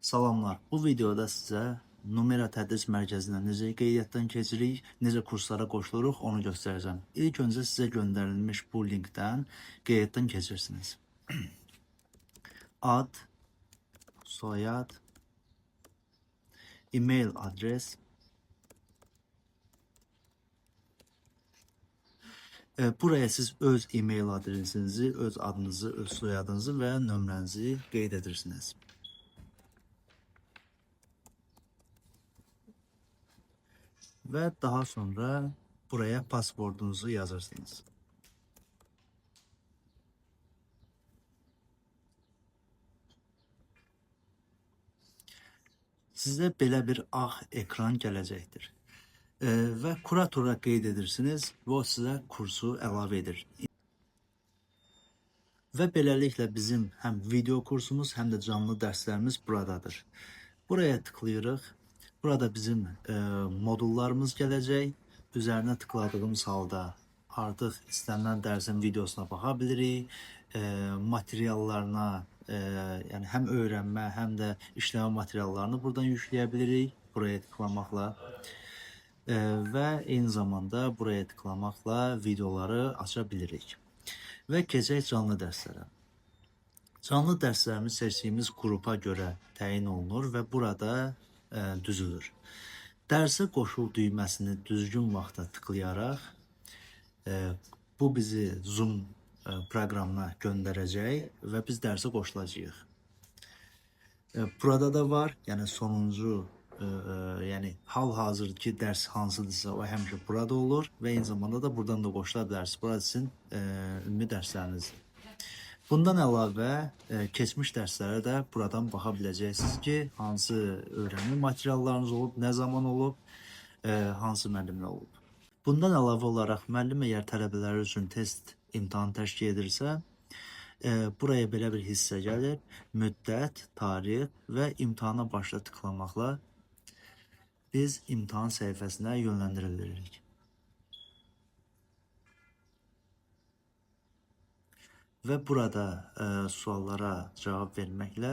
Salamlar. Bu videoda sizə Numera Tədris Mərkəzindən necə qeydiyyatdan keçirik, necə kurslara qoşuluruq, onu göstərəcəm. İlk öncə sizə göndərilmiş bu linkdən qeydiyyatdan keçirsiniz. Ad, soyad, e-mail adres, buraya siz öz e-mail adresinizi, öz adınızı, öz soyadınızı və nömrənizi qeyd edirsiniz. Və daha sonra buraya pasportunuzu yazırsınız. Sizə belə bir ağ ekran gələcəkdir. Və kuratora qeyd edirsiniz və o sizə kursu əlavə edir. Və beləliklə bizim həm video kursumuz, həm də canlı dərslərimiz buradadır. Buraya tıklayırıq. Burada bizim modullarımız gələcək. Üzərinə tıkladığımız halda artıq istənilən dərsin videosuna baxa bilirik. Materiallarına, yəni həm öyrənmə, həm də işləmə materiallarını buradan yükləyə bilirik. Buraya tıklamaqla. Və eyni zamanda buraya tıklamaqla videoları aça bilirik. Və keçək canlı dərslərə. Canlı dərslərimiz seçdiyimiz qrupa görə təyin olunur və burada düzülür. Dərsə qoşul düyməsini düzgün vaxtda tıklayaraq bu bizi Zoom proqramına göndərəcək və biz dərsə qoşulacağıq. Burada da var, yəni sonuncu, yəni hal-hazırki dərs hansıdırsa o həmişə burada olur və eyni zamanda da buradan da qoşula bilərsiniz. Burası sizin ümumi dərslərinizdir. Bundan əlavə keçmiş dərslərə də buradan baxa biləcəksiniz ki, hansı öyrənmə materiallarınız olub, nə zaman olub, hansı müəllimlə olub. Bundan əlavə olaraq müəllim əgər tələbələr üçün test imtahan təşkil edirsə, buraya belə bir hissə gəlir. Müddət, tarix və imtahana başla tıklamaqla biz imtahan səhifəsinə yönləndiririk. Və burada suallara cavab verməklə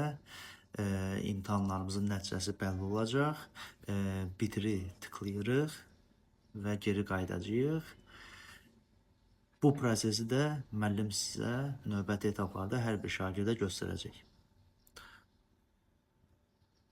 imtahanlarımızın nəticəsi bəlli olacaq. Bitiri tıklayırıq və geri qayıdacağıq. Bu prosesi də müəllim sizə növbəti etaplarda hər bir şagirdə göstərəcək.